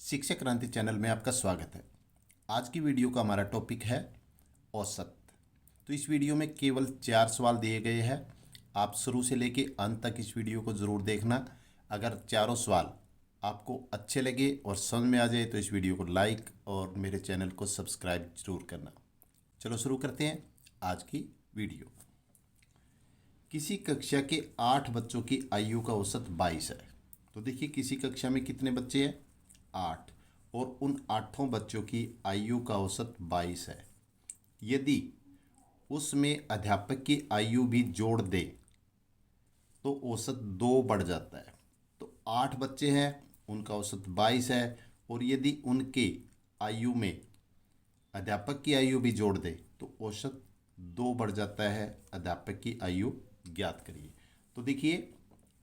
शिक्षा क्रांति चैनल में आपका स्वागत है। आज की वीडियो का हमारा टॉपिक है औसत। तो इस वीडियो में केवल 4 सवाल दिए गए हैं। आप शुरू से लेके अंत तक इस वीडियो को ज़रूर देखना। अगर चारों सवाल आपको अच्छे लगे और समझ में आ जाए तो इस वीडियो को लाइक और मेरे चैनल को सब्सक्राइब जरूर करना। चलो शुरू करते हैं आज की वीडियो। किसी कक्षा के 8 बच्चों की आयु का औसत 22 है। तो देखिए किसी कक्षा में कितने बच्चे हैं? 8। और उन 8 बच्चों की आयु का औसत 22 है। यदि उसमें अध्यापक की आयु भी जोड़ दे तो औसत 2 बढ़ जाता है। तो 8 बच्चे हैं, उनका औसत 22 है, और यदि उनके आयु में अध्यापक की आयु भी जोड़ दे तो औसत 2 बढ़ जाता है। अध्यापक की आयु ज्ञात करिए। तो देखिए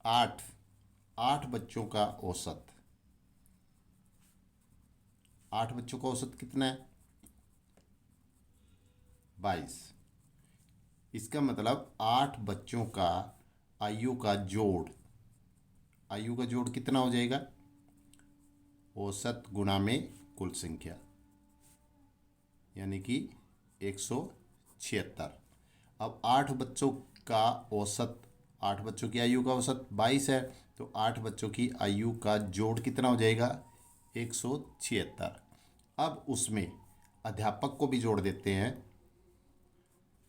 8 बच्चों का औसत, 8 बच्चों का औसत कितना है? 22। इसका मतलब 8 बच्चों का आयु का जोड़, आयु का जोड़ कितना हो जाएगा? औसत गुणा में कुल संख्या, यानी कि 176। अब 8 बच्चों का औसत, 8 बच्चों की आयु का औसत 22 है, तो 8 बच्चों की आयु का जोड़ कितना हो जाएगा? 176। अब उसमें अध्यापक को भी जोड़ देते हैं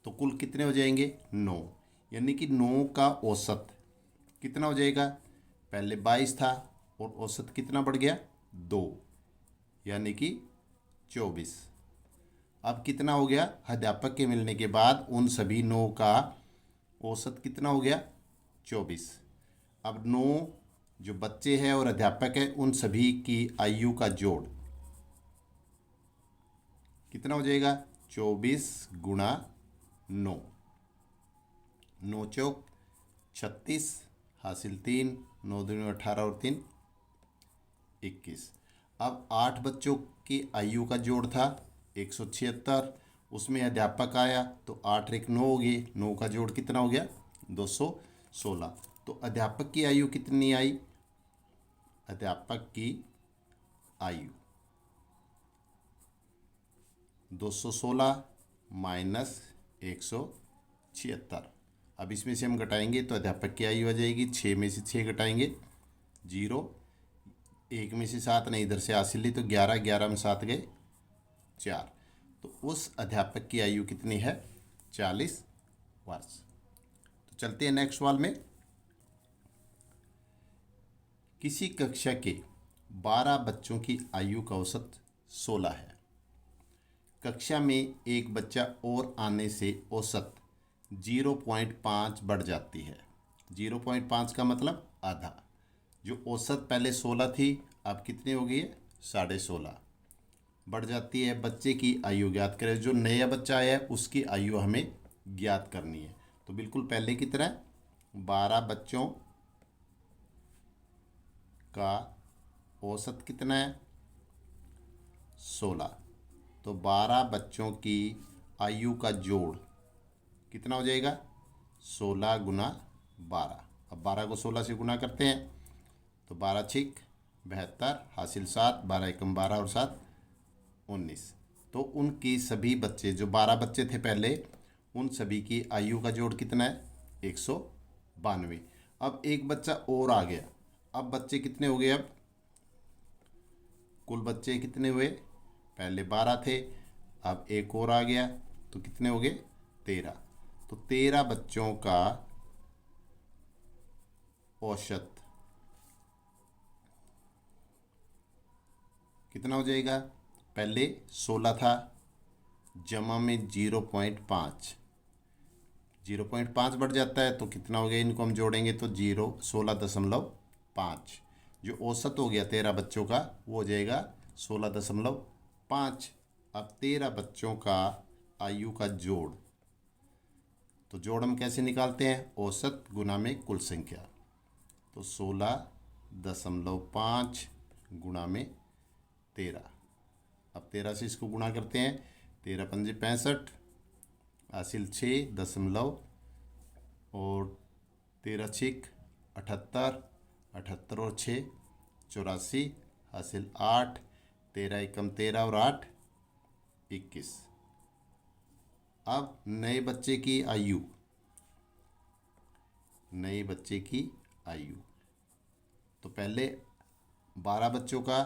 तो कुल कितने हो जाएंगे? 9। यानी कि 9 का औसत कितना हो जाएगा? पहले 22 था और औसत कितना बढ़ गया? 2, यानी कि 24। अब कितना हो गया? अध्यापक के मिलने के बाद उन सभी 9 का औसत कितना हो गया? 24। अब 9 जो बच्चे हैं और अध्यापक है उन सभी की आयु का जोड़ कितना हो जाएगा? 24 गुणा 9, 9 चौक 36, हासिल 3, 9 दूनी 18 और 3 21। अब 8 बच्चों की आयु का जोड़ था 176, उसमें अध्यापक आया तो 8 एक 9 हो गई, 9 का जोड़ कितना हो गया? 216। तो अध्यापक की आयु कितनी आई? अध्यापक की आयु 216 माइनस 176। अब इसमें से हम घटाएंगे तो अध्यापक की आयु आ जाएगी। 6 में से 6 घटाएंगे 0, 1 में से 7 नहीं, इधर से हासिल ली तो 11, 11 में 7 गए 4। तो उस अध्यापक की आयु कितनी है? 40 वर्ष। तो चलते हैं नेक्स्ट सवाल में। किसी कक्षा के 12 बच्चों की आयु का औसत 16 है। कक्षा में एक बच्चा और आने से औसत 0.5 बढ़ जाती है। 0.5 का मतलब आधा। जो औसत पहले 16 थी अब कितनी हो गई है? 16.5 बढ़ जाती है। बच्चे की आयु ज्ञात करें। जो नया बच्चा आया है उसकी आयु हमें ज्ञात करनी है। तो बिल्कुल पहले की तरह 12 बच्चों का औसत कितना है? 16। तो 12 बच्चों की आयु का जोड़ कितना हो जाएगा? 16 गुना 12। अब 12 को 16 से गुना करते हैं तो 12 छिक 72, हासिल 7, 12 एकम 12 और 7 19। तो उनकी सभी बच्चे, जो 12 बच्चे थे पहले, उन सभी की आयु का जोड़ कितना है? 192। अब एक बच्चा और आ गया। अब बच्चे कितने हो गए? अब कुल बच्चे कितने हुए? पहले 12 थे, अब एक और आ गया तो कितने हो गए? 13। तो 13 बच्चों का औसत कितना हो जाएगा? पहले 16 था, जमा में 0.5, 0.5 बढ़ जाता है तो कितना हो गया? इनको हम जोड़ेंगे तो 16.5। जो औसत हो गया 13 बच्चों का वो हो जाएगा 16.5। अब 13 बच्चों का आयु का जोड़, तो जोड़ हम कैसे निकालते हैं? औसत गुना में कुल संख्या। तो 16.5 गुणा में 13। अब 13 से इसको गुणा करते हैं। 13 पंजे 65, हासिल 6 दशमलव और 13 छिक 78, 78 और 6 84, हासिल 8, 13 एकम 13 और 8 21। अब नए बच्चे की आयु, तो पहले 12 बच्चों का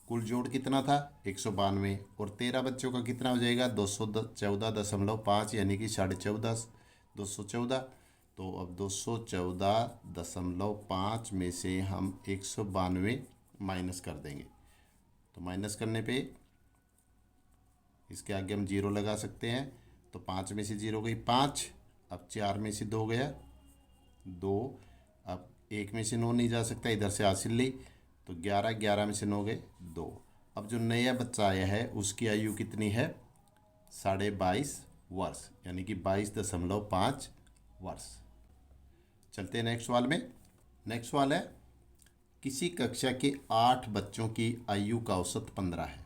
कुल जोड़ कितना था 192, और 13 बच्चों का कितना हो जाएगा 214.5, यानी कि 14.5, 214। तो अब 214.5 में से हम 192 माइनस कर देंगे। तो माइनस करने पे इसके आगे हम जीरो लगा सकते हैं। तो 5 में से जीरो गई 5, अब 4 में से 2 गया 2, अब 1 में से 9 नहीं जा सकता, इधर से हासिल ली, तो 11, 11 में से 9 गए 2। अब जो नया बच्चा आया है उसकी आयु कितनी है 22.5 वर्ष, यानी कि 22.5 वर्ष। चलते हैं नेक्स्ट सवाल में। नेक्स्ट सवाल है, किसी कक्षा के 8 बच्चों की आयु का औसत 15 है।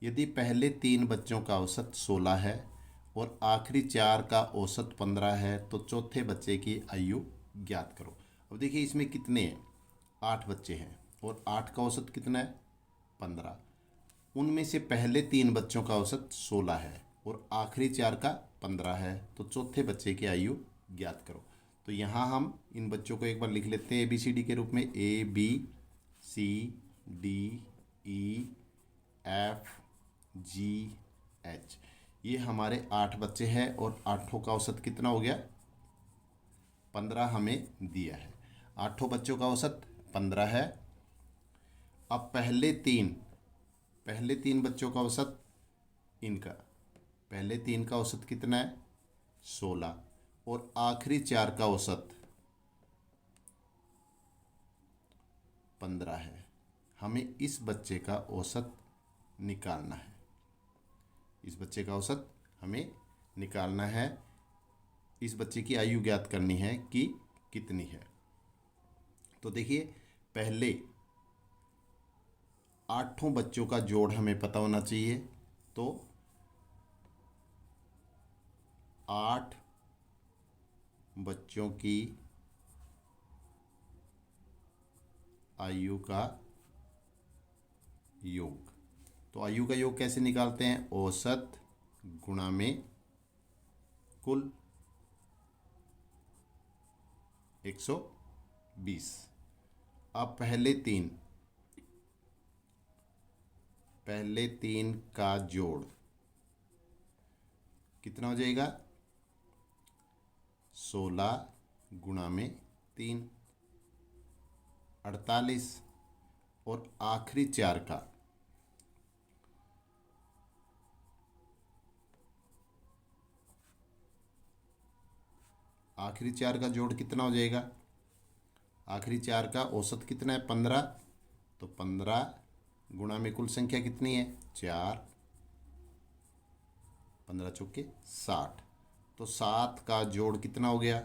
यदि पहले 3 बच्चों का औसत 16 है और आखिरी 4 का औसत 15 है तो चौथे बच्चे की आयु ज्ञात करो। अब देखिए इसमें कितने हैं, 8 बच्चे हैं और 8 का औसत कितना है 15। उनमें से पहले 3 बच्चों का औसत 16 है और आखिरी 4 का 15 है, तो चौथे बच्चे की आयु ज्ञात करो। तो यहाँ हम इन बच्चों को एक बार लिख लेते हैं ABCD के रूप में, ABCDEFGH। ये हमारे 8 बच्चे हैं और 8 का औसत कितना हो गया 15 हमें दिया है। 8 बच्चों का औसत 15 है। अब पहले तीन बच्चों का औसत, इनका पहले 3 का औसत कितना है 16 और आखिरी 4 का औसत 15 है। हमें इस बच्चे का औसत निकालना है, इस बच्चे का औसत हमें निकालना है। इस बच्चे की आयु ज्ञात करनी है कि कितनी है। तो देखिए पहले 8 बच्चों का जोड़ हमें पता होना चाहिए। तो 8 बच्चों की आयु का योग। तो आयु का योग कैसे निकालते हैं, औसत गुणा में कुल 120। अब पहले तीन का जोड़ कितना हो जाएगा 16 गुणा में 3 48, और आखिरी 4 का जोड़ कितना हो जाएगा, आखिरी 4 का औसत कितना है 15, तो 15 गुणा में कुल संख्या कितनी है 4, 15 चौके 60, तो 7 का जोड़ कितना हो गया,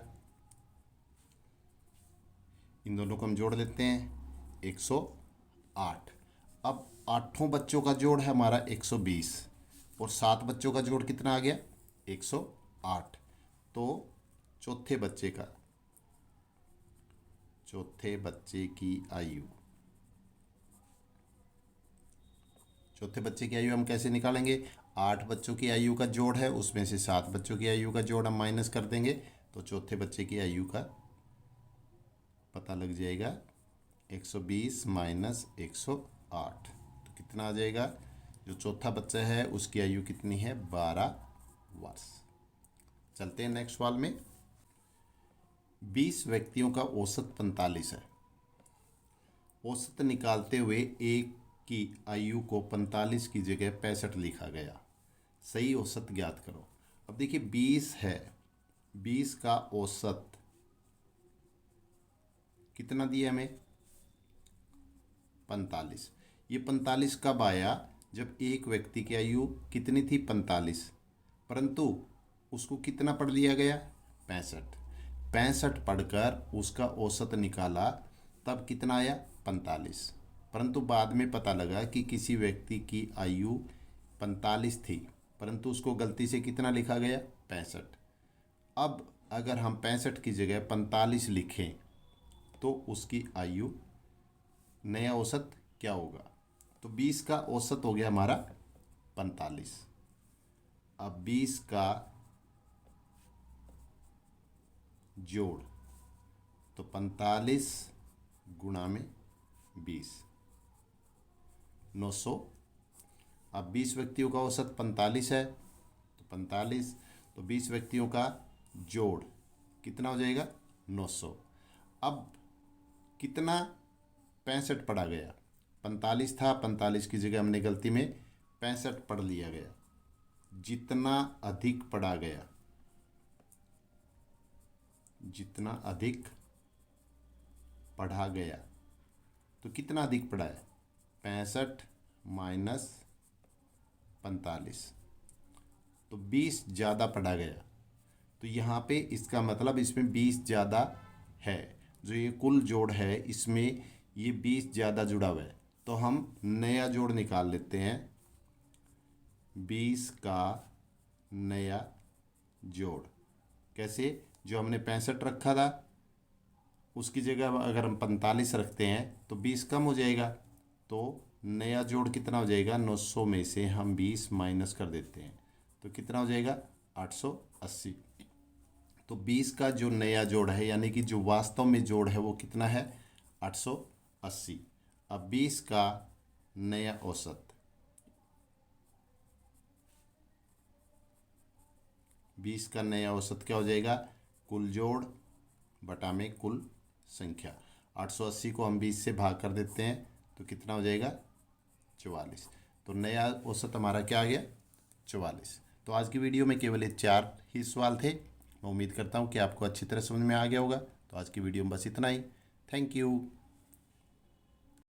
इन दोनों को हम जोड़ लेते हैं 108। अब 8 बच्चों का जोड़ है हमारा 120 और 7 बच्चों का जोड़ कितना आ गया 108। तो चौथे बच्चे की आयु हम कैसे निकालेंगे, 8 बच्चों की आयु का जोड़ है, उसमें से 7 बच्चों की आयु का जोड़ हम माइनस कर देंगे, तो चौथे बच्चे की आयु का पता लग जाएगा 120 माइनस 108, तो कितना आ जाएगा, जो चौथा बच्चा है उसकी आयु कितनी है 12 वर्ष। चलते हैं नेक्स्ट सवाल में। 20 व्यक्तियों का औसत 45 है। औसत निकालते हुए एक की आयु को 45 की जगह 65 लिखा गया, सही औसत ज्ञात करो। अब देखिए 20 है, 20 का औसत कितना दिया हमें 45। ये 45 कब आया, जब एक व्यक्ति की आयु कितनी थी 45, परंतु उसको कितना पढ़ लिया गया 65 पढ़कर उसका औसत निकाला, तब कितना आया 45। परंतु बाद में पता लगा कि किसी व्यक्ति की आयु 45 थी, परंतु उसको गलती से कितना लिखा गया 65। अब अगर हम 65 की जगह 45 लिखें तो उसकी आयु, नया औसत क्या होगा, तो 20 का औसत हो गया हमारा 45। अब 20 का जोड़, तो 45 गुणा में 20, 900। अब 20 व्यक्तियों का औसत 45 है, तो 45, तो 20 व्यक्तियों का जोड़ कितना हो जाएगा? 900। अब कितना 65 पढ़ा गया? 45 था, 45 की जगह हमने गलती में 65 पढ़ लिया गया। जितना अधिक पढ़ा गया, जितना अधिक पढ़ा गया, तो कितना अधिक पढ़ा है? 65 माइनस 45, तो 20 ज़्यादा पढ़ा गया। तो यहाँ पे इसका मतलब इसमें 20 ज़्यादा है। जो ये कुल जोड़ है इसमें ये 20 ज़्यादा जुड़ा हुआ है। तो हम नया जोड़ निकाल लेते हैं। 20 का नया जोड़ कैसे? जो हमने 65 रखा था उसकी जगह अगर हम 45 रखते हैं तो 20 कम हो जाएगा। तो नया जोड़ कितना हो जाएगा? 900 में से हम 20 माइनस कर देते हैं तो कितना हो जाएगा? 880। तो 20 का जो नया जोड़ है यानी कि जो वास्तव में जोड़ है वो कितना है? 880। अब 20 का नया औसत, 20 का नया औसत क्या हो जाएगा? कुल जोड़ बटा में कुल संख्या। 880 को हम 20 से भाग कर देते हैं तो कितना हो जाएगा? 44। तो नया औसत हमारा क्या आ गया? 44। तो आज की वीडियो में केवल ये 4 ही सवाल थे। मैं उम्मीद करता हूँ कि आपको अच्छी तरह समझ में आ गया होगा। तो आज की वीडियो में बस इतना ही। Thank you.